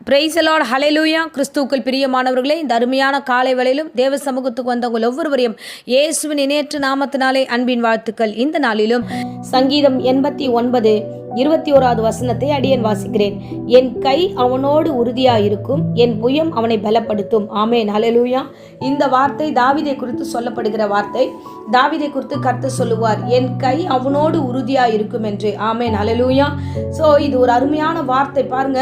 Price the Lord, ஹல்லேலூயா. கிறிஸ்துவுக்குள் பிரியமானவர்களே, இந்த அருமையான காலை வேளையிலும் தேவ சமூகத்துக்கு வந்தவங்க ஒவ்வொருவரையும் இயேசுவின் இணையற்ற நாமத்தினாலே அன்பின் வாழ்த்துக்கள். இந்த நாளிலும் சங்கீதம் 89:21 வசனத்தை அடியேன் வாசிக்கிறேன். என் கை அவனோடு உறுதியாயிருக்கும், என் புயம் அவனை பலப்படுத்தும். ஆமென், ஹல்லேலூயா. இந்த வார்த்தை தாவீதை குறித்து சொல்லப்படுகிற வார்த்தை. தாவீதை குறித்து கர்த்தர் சொல்லுவார், என் கை அவனோடு உறுதியாயிருக்கும் என்று. ஆமென், ஹல்லேலூயா. ஸோ இது ஒரு அருமையான வார்த்தை. பாருங்க,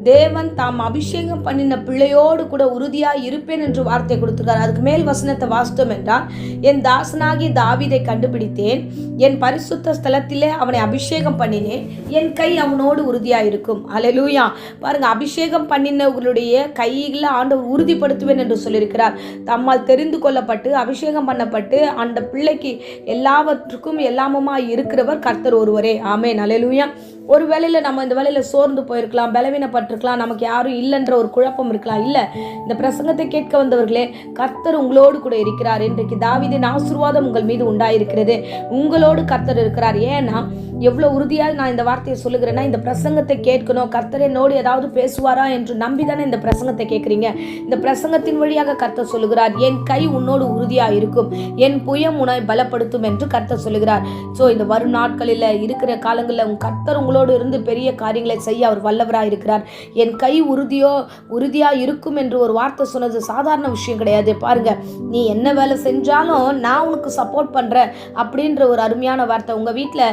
தேவன் தாம் அபிஷேகம் பண்ணின பிள்ளையோடு கூட உறுதியாய் இருப்பேன் என்று வார்த்தை கொடுத்திருக்கார். அதுக்கு மேல் வசனத்தை வாசித்தோம் என்றால், என் தாசனாகிய தாவீதை கண்டுபிடித்தேன், என் பரிசுத்த ஸ்தலத்திலே அவனை அபிஷேகம் பண்ணினேன், என் கை அவனோடு உறுதியாய் இருக்கும். ஹல்லேலூயா. பாருங்க, அபிஷேகம் பண்ணினவர்களுடைய கையில் ஆண்டவர் உறுதிப்படுத்துவேன் என்று சொல்லியிருக்கிறார். தம்மால் தெரிந்து கொள்ளப்பட்டு அபிஷேகம் பண்ணப்பட்டு அந்த பிள்ளைக்கு எல்லாவற்றுக்கும் எல்லாமுமா இருக்கிறவர் கர்த்தர் ஒருவரே. ஆமென், ஹல்லேலூயா. ஒரு வேளையில் நம்ம இந்த வேளையில் சோர்ந்து போயிருக்கலாம், பலவீனப்பட்டிருக்கலாம், நமக்கு யாரும் இல்லைன்ற ஒரு குழப்பம் இருக்கலாம். இல்லை, இந்த பிரசங்கத்தை கேட்க வந்தவர்களே, கர்த்தர் உங்களோடு கூட இருக்கிறார். இன்றைக்கு தாவீதின் ஆசீர்வாதம் உங்கள் மீது உண்டாயிருக்கிறது. உங்களோடு கர்த்தர் இருக்கிறார். ஏன்னா எவ்வளோ உறுதியாக நான் இந்த வார்த்தையை சொல்லுகிறேன்னா, இந்த பிரசங்கத்தை கேட்கணும், கர்த்தர் என்னோடு ஏதாவது பேசுவாரா என்று நம்பிதானே இந்த பிரசங்கத்தை கேட்குறீங்க. இந்த பிரசங்கத்தின் வழியாக கர்த்தர் சொல்லுகிறார், என் கை உன்னோடு உறுதியாக இருக்கும், என் புயம் உன்னை பலப்படுத்தும் என்று கர்த்தர் சொல்லுகிறார். ஸோ இந்த வரும் நாட்களில் இருக்கிற காலங்களில் கர்த்தர் உங்களோடு இருந்து பெரிய காரியங்களை செய்ய அவர் வல்லவராக இருக்கிறார். என் கை உறுதியாக இருக்கும் என்று ஒரு வார்த்தை சொன்னது சாதாரண விஷயம் கிடையாது. பாருங்க, நீ என்ன வேலை செஞ்சாலும் நான் உனக்கு சப்போர்ட் பண்ணுறேன் அப்படின்ற ஒரு அருமையான வார்த்தை. உங்கள் வீட்டில்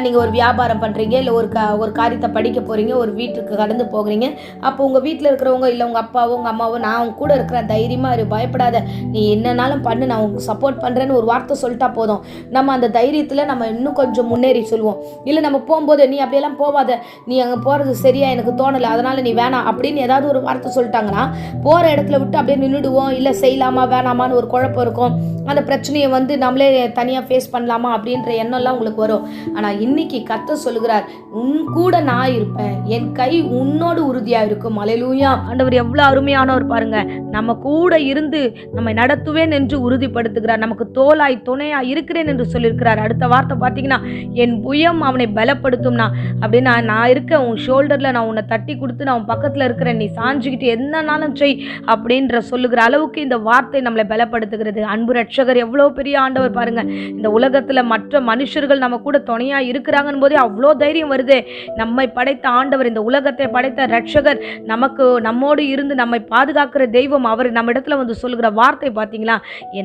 நீங்கள் ஒரு வியாபாரம் பண்ணுறீங்க, இல்லை ஒரு காரியத்தை படிக்க போகிறீங்க, ஒரு வீட்டுக்கு கடந்து போகிறீங்க. அப்போ உங்கள் வீட்டில் இருக்கிறவங்க, இல்லை உங்கள் அப்பாவோ உங்கள் அம்மாவோ, நான் அவங்க கூட இருக்கிற, தைரியமாக இரு, பயப்படாத, நீ என்னன்னாலும் பண்ணு, நான் உங்களுக்கு சப்போர்ட் பண்ணுறேன்னு ஒரு வார்த்தை சொல்லிட்டா போதும். நம்ம அந்த தைரியத்தில் நம்ம இன்னும் கொஞ்சம் முன்னேறி சொல்லுவோம். இல்லை நம்ம போகும்போது, நீ அப்படியெல்லாம் போகாத, நீ அங்கே போகிறது சரியா எனக்கு தோணலை, அதனால் நீ வேணாம் அப்படின்னு ஏதாவது ஒரு வார்த்தை சொல்லிட்டாங்கன்னா, போகிற இடத்துல விட்டு அப்படியே நின்றுடுவோம். இல்லை செய்யலாமா வேணாமான்னு ஒரு குழப்பம் இருக்கும். அந்த பிரச்சனையை நம்மளே தனியாக ஃபேஸ் பண்ணலாமா அப்படின்ற எண்ணம்லாம் உங்களுக்கு வரும். ஆனால் இன்னைக்கு கர்த்தர் சொல்லுகிறார், உன் கூட நான் இருப்பேன், என் கை உன்னோடு உறுதியாக இருக்கும். ஹல்லேலூயா. ஆண்டவர் எவ்வளோ அருமையானவர் பாருங்க. நம்ம கூட இருந்து நம்மை நடத்துவேன் என்று உறுதிப்படுத்துகிறார். நமக்கு தோளாய் துணையாக இருக்கிறேன் என்று சொல்லியிருக்கிறார். அடுத்த வார்த்தை பார்த்தீங்கன்னா, என் புயம் அவனை பலப்படுத்தும்னா அப்படின்னா, நான் இருக்கேன் உன் ஷோல்டரில், நான் உன்னை தட்டி கொடுத்து நான் உன் பக்கத்தில் இருக்கிறேன், நீ சாஞ்சிக்கிட்டு என்னன்னாலும் செய் அப்படின்ற சொல்லுகிற அளவுக்கு இந்த வார்த்தை நம்மளை பலப்படுத்துகிறது. அன்பு ரட்சகர் எவ்வளோ பெரிய ஆண்டவர் பாருங்க. இந்த உலகத்தில் மற்ற மனுஷர்கள் நம்ம கூட துணையாக இருக்கிறாங்கன்னு போதே அவ்வளோ தைரியம் வருது. நம்மை படைத்த ஆண்டவர், இந்த உலகத்தை படைத்த ரட்சகர், நம்மோடு இருந்து நம்மை பாதுகாக்கிற தெய்வம், அவர் நம்ம இடத்துல சொல்லுகிற வார்த்தை பார்த்தீங்களா,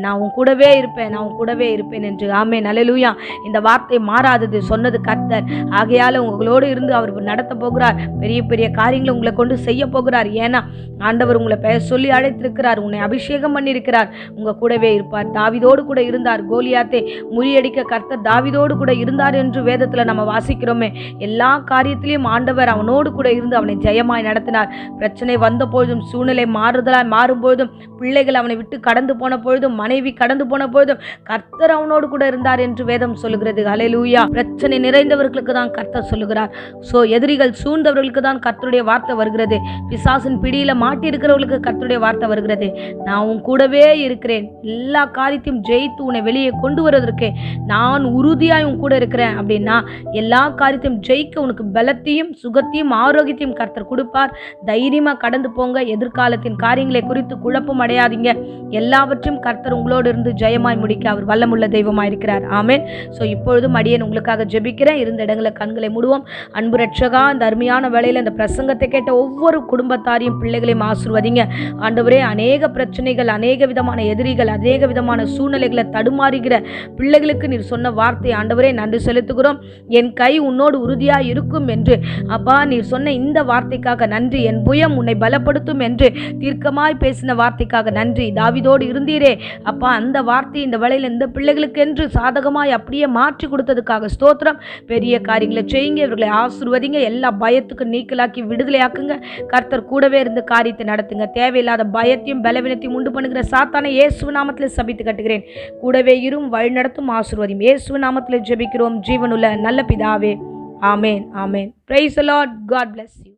நான் உன் கூடவே இருப்பேன், நான் உன் கூடவே இருப்பேன் என்று. ஆமென், ஹல்லேலூயா. இந்த வார்த்தை மாறாதது, சொன்னது கர்த்தர். ஆகையால் உங்களோடு இருந்து அவர் நடத்த போகிறார். பெரிய பெரிய காரியங்களை உங்களை கொண்டு செய்ய போகிறார். ஏன்னா ஆண்டவர் உங்களை பெயர் சொல்லி அழைத்திருக்கிறார், உன்னை அபிஷேகம் பண்ணியிருக்கிறார், உங்க கூடவே இருப்பார். தாவீதோடு கூட இருந்தார். கோலியாத்தை முறியடிக்க கர்த்தர் தாவீதோடு கூட இருந்தார் என்று வேதத்தில் நம்ம வாசிக்கிறோமே. எல்லா காரியத்திலையும் ஆண்டவர் அவனோடு கூட இருந்து அவனை ஜெயமாய் நடத்தினார். பிரச்சனை வந்த பொழுதும், சூழ்நிலை மாறுதலாய் மாறும் பொழுதும், பிள்ளைகள் அவனை விட்டு கடந்து போன பொழுதும், மனைவி கடந்து போன பொழுதும் கர்த்தர் அவனோடு கூட இருந்தார் என்று வேதம் சொல்லுகிறது. ஹல்லேலூயா. பிரச்சனை நிறைந்தவர்களுக்கு தான் கர்த்தர் சொல்லுகிறார். ஸோ எதிரிகள் சூழ்ந்தவர்களுக்கு தான் கர்த்தருடைய வார்த்தை வருகிறது. பிசாசின் பிடியில மாட்டி இருக்கிறவர்களுக்கு கர்த்தருடைய வார்த்தை வருகிறது. நான் உன் கூடவே இருக்கிறேன், எல்லா காரியத்தையும் ஜெயித்து உன்னை வெளியே கொண்டு வருவதற்கு நான் உறுதியாய் உன் கூட இருக்கிறேன் அப்படின்னா, எல்லா காரியத்தையும் ஜெயிக்க உனக்கு பலத்தையும் சுகத்தையும் ஆரோக்கியத்தையும் கர்த்தர் கொடுப்பார். தைரியமா கடந்து போங்க. எதிர்காலத்தின் காரியங்களை குறித்து குழப்பம் அடையாதீங்க. எல்லாவற்றையும் கர்த்தர் உங்களோடு இருந்து ஜெயமாய் முடிக்க அவர் வல்லமுள்ள தெய்வமாய் இருக்கிறார். ஆமென். ஸோ இப்பொழுதும் அடியேன் உங்களுக்காக ஜெபிக்கிறேன். இருந்த இடங்களை கண்களை மூடுவோம். அன்பு ரட்சகா, இந்த அருமையான வேளையில் இந்த பிரசங்கத்தை கேட்ட ஒவ்வொரு குடும்பத்தாரையும் பிள்ளைகளையும் ஆசீர்வதிங்க. ஆண்டவரே, அநேக பிரச்சனைகள், அநேக விதமான எதிரிகள், அநேக விதமான சூழ்நிலைகளை தடுமாறுகிற பிள்ளைகளுக்கு நீர் சொன்ன வார்த்தை ஆண்டவரே நன்றி செலுத்துகிறோம். என் கை உன்னோடு உறுதியாக இருக்கும் என்று அப்பா நீர் சொன்ன இந்த வார்த்தைக்காக நன்றி. என் புயம் உன்னை பலப்படுத்தும் என்று தீர்க்கமாய் பேசின வார்த்தைக்காக நன்றி. தாவீதோடு இருந்தீரே அப்பா, அந்த வார்த்தை இந்த வேளையில் இந்த பிள்ளைகளுக்கு என்று சாதகமாய் அப்படியே மாற்றி கொடுத்ததுக்காக ஸ்தோத்திரம். பெரிய காரியங்களை செய்யுங்க, இவர்களை ஆசீர்வதிங்க, எல்லா பயத்துக்கு நீக்கலாக்கி விடுதலையாக்குங்க. கர்த்தர் கூடவே இருந்து காரியத்தை நடத்துங்க. தேவையில்லாத பயத்தையும் பலவீனத்தையும் உண்டு பண்ணுகிற சாத்தானை இயேசு நாமத்தில் சபித்து கட்டுகிறேன். கூடவே இரும், வழி நடத்தும், ஆசீர்வதியும். இயேசு நாமத்தில் ஜெபிக்கிறோம் ஜீவனுள்ள நல்ல பிதாவே. Amen, amen. Praise the Lord. God bless you.